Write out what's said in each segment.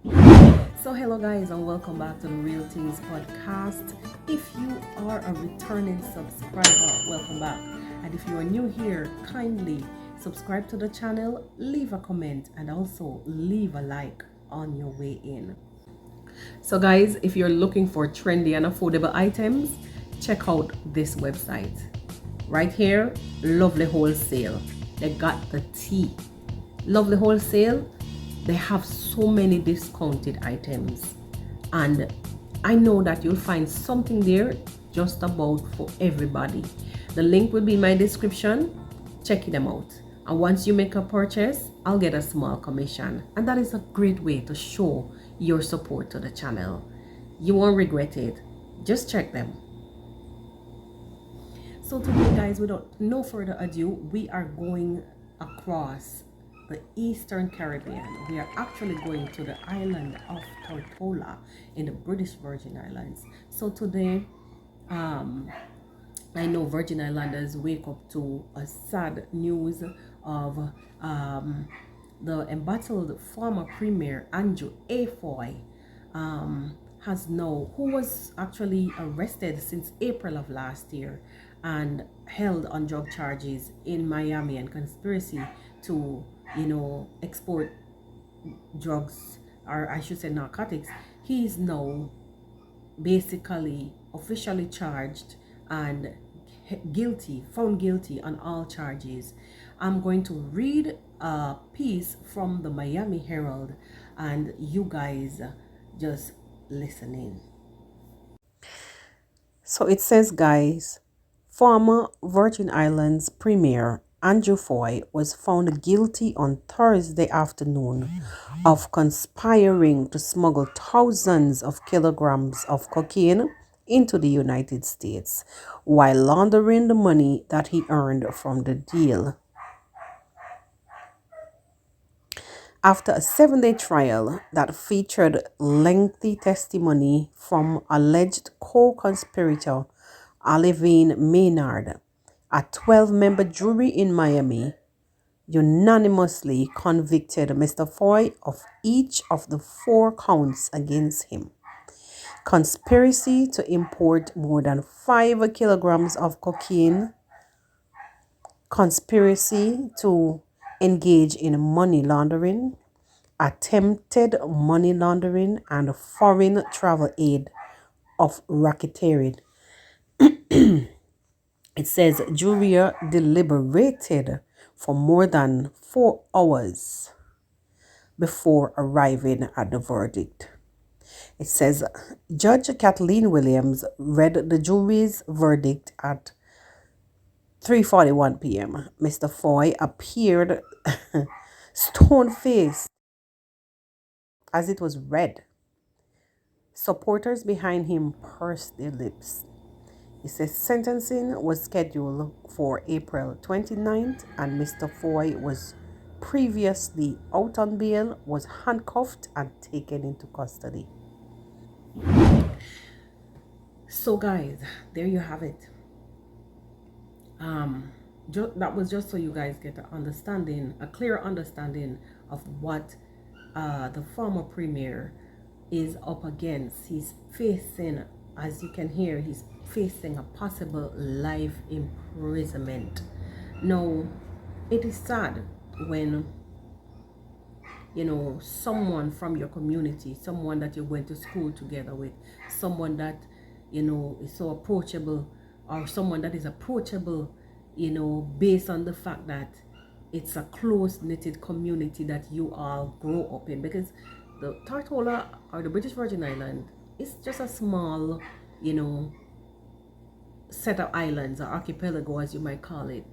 So hello guys, and welcome back to the Real Things podcast. If you are a returning subscriber, welcome back. And if you are new here, kindly subscribe to the channel, leave a comment, and also leave a like on your way in. So guys, if you're looking for trendy and affordable items, check out this website. Right here, Lovely Wholesale. They got the tea. Lovely Wholesale, they have so many discounted items. And I know that you'll find something there just about for everybody. The link will be in my description. Check them out. And once you make a purchase, I'll get a small commission. And that is a great way to show your support to the channel. You won't regret it. Just check them. So today guys, without no further ado, we are going across the Eastern Caribbean. We are actually going to the island of Tortola in the British Virgin Islands. So today, I know Virgin Islanders wake up to a sad news of the embattled former Premier Andrew Afoy who was actually arrested since April of last year and held on drug charges in Miami and conspiracy to, export drugs, or I should say narcotics. He is now basically officially charged and found guilty on all charges. I'm going to read a piece from the Miami Herald and you guys just listen in. So it says, guys, former Virgin Islands Premier Andrew Foy was found guilty on Thursday afternoon of conspiring to smuggle thousands of kilograms of cocaine into the United States while laundering the money that he earned from the deal. After a 7-day trial that featured lengthy testimony from alleged co-conspirator Olivine Maynard, a 12-member jury in Miami unanimously convicted Mr. Foy of each of the 4 counts against him: conspiracy to import more than 5 kilograms of cocaine, conspiracy to engage in money laundering, attempted money laundering, and foreign travel aid of racketeering. It says jury deliberated for more than 4 hours before arriving at the verdict. It says Judge Kathleen Williams read the jury's verdict at 3:41 p.m. Mr. Foy appeared stone-faced as it was read. Supporters behind him pursed their lips. It says sentencing was scheduled for April 29th and Mr. Foy was previously out on bail, was handcuffed and taken into custody. So guys, there you have it. That was just so you guys get a clear understanding of what the former premier is up against. He's facing, as you can hear, he's facing a possible life imprisonment. Now, it is sad when someone from your community, someone that you went to school together with, someone that is so approachable, or someone that is approachable, based on the fact that it's a close-knitted community that you all grow up in. Because the Tortola, or the British Virgin Island, is just a small, set of islands, or archipelago as you might call it,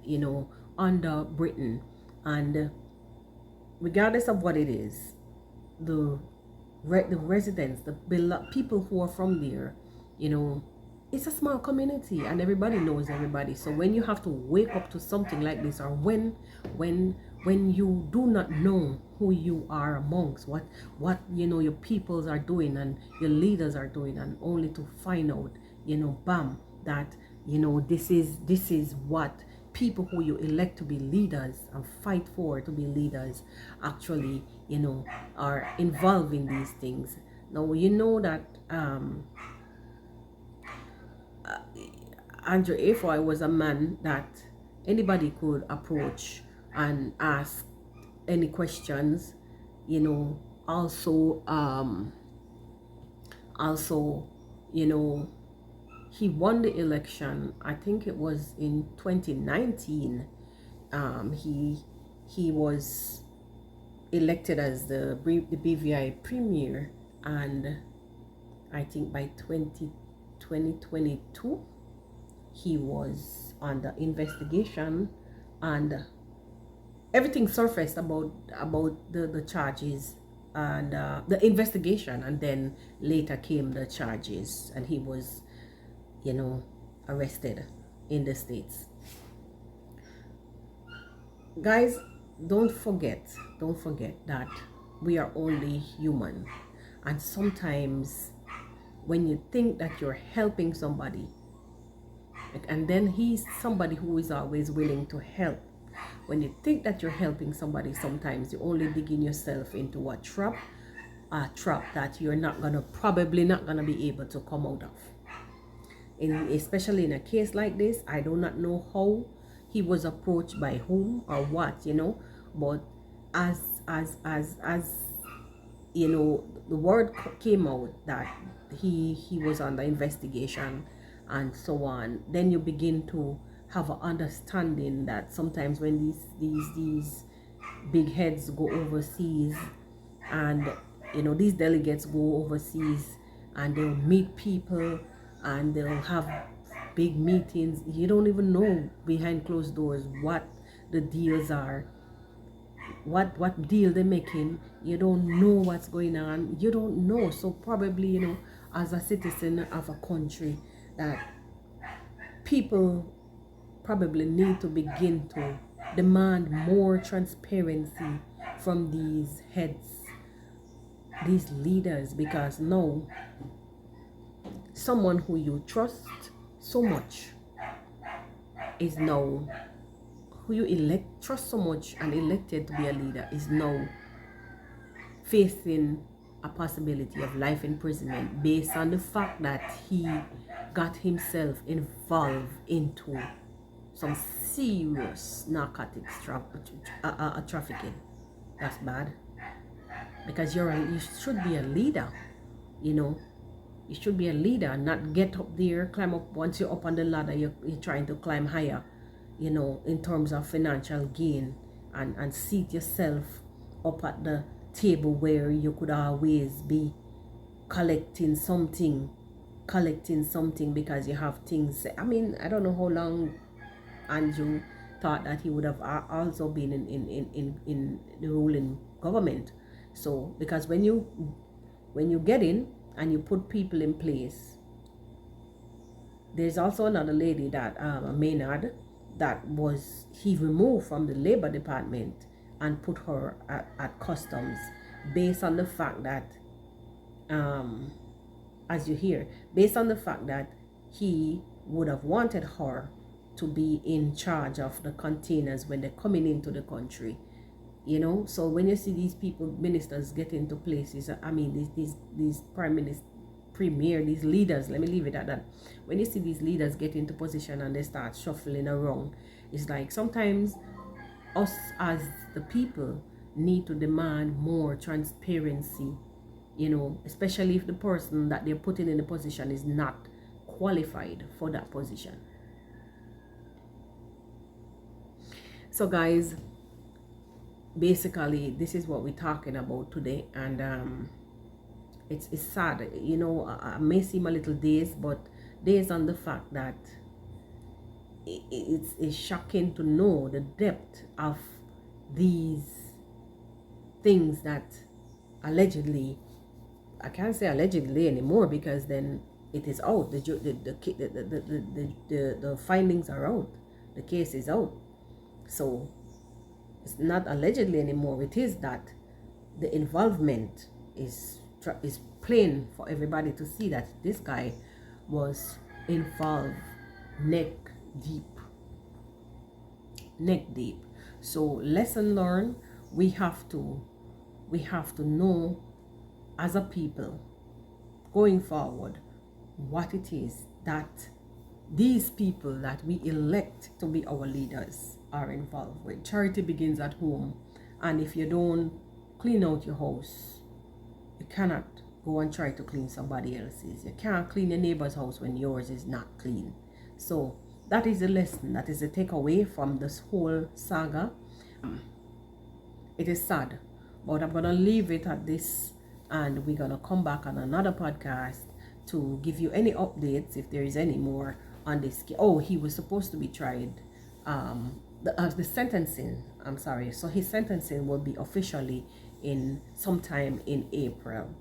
under Britain. And regardless of what it is, the residents, the people who are from there, it's a small community and everybody knows everybody. So when you have to wake up to something like this, or when you do not know who you are amongst, what your peoples are doing and your leaders are doing, and only to find out, bam, that this is what people who you elect to be leaders and fight for to be leaders actually, you know, are involved in these things. Now, you know that Andrew Afoy was a man that anybody could approach and ask any questions, you know. Also, you know, he won the election. I think it was in 2019. He was elected as the BVI premier, and I think by 2022 he was under investigation, and everything surfaced about the charges and the investigation, and then later came the charges, and he was, you know, arrested in the States. Guys, don't forget that we are only human, and sometimes when you think that you're helping somebody, and then he's somebody who is always willing to help, when you think that you're helping somebody, sometimes you're only digging yourself into a trap that you're probably not gonna be able to come out of. Especially in a case like this, I do not know how he was approached, by whom or what, you know, but as you know, the word came out that he was under investigation and so on, then you begin to have an understanding that sometimes when these big heads go overseas, and you know, these delegates go overseas and they'll meet people and they'll have big meetings, you don't even know behind closed doors what the deals are, what deal they're making. You don't know what's going on, you don't know. So probably, you know, as a citizen of a country, that people probably need to begin to demand more transparency from these heads, these leaders, because now someone who you trust so much is now, who you trust so much and elected to be a leader, is now facing a possibility of life imprisonment based on the fact that he got himself involved into some serious narcotics trafficking. That's bad, because you should be a leader, you know. You should be a leader, not get up there, climb up. Once you're up on the ladder, you're trying to climb higher, you know, in terms of financial gain, and seat yourself up at the table where you could always be collecting something because you have things. I mean, I don't know how long Andrew thought that he would have also been in the ruling government. So because when you get in and you put people in place, there's also another lady that Maynard, that he removed from the Labor Department and put her at customs, based on the fact that as you hear, based on the fact that he would have wanted her to be in charge of the containers when they're coming into the country, you know. So when you see these people, ministers, get into places, I mean, these prime minister, premier, these leaders, let me leave it at that. When you see these leaders get into position and they start shuffling around, it's like sometimes us as the people need to demand more transparency, you know, especially if the person that they're putting in the position is not qualified for that position. So guys, basically this is what we're talking about today, and it's sad, you know. I may seem a little dazed, but dazed on the fact that it's shocking to know the depth of these things that allegedly, I can't say allegedly anymore, because then it is out. The findings are out. The case is out. So it's not allegedly anymore. It is that the involvement is plain for everybody to see that this guy was involved neck deep neck deep. So lesson learned, we have to know as a people going forward what it is that these people that we elect to be our leaders are involved with. Charity begins at home, and if you don't clean out your house, you cannot go and try to clean somebody else's. You can't clean your neighbor's house when yours is not clean. So that is the lesson, that is the takeaway from this whole saga. It is sad, but I'm gonna leave it at this, and we're gonna come back on another podcast to give you any updates if there is any more on this. Oh, he was supposed to be tried. The sentencing, I'm sorry, so his sentencing will be officially in sometime in April.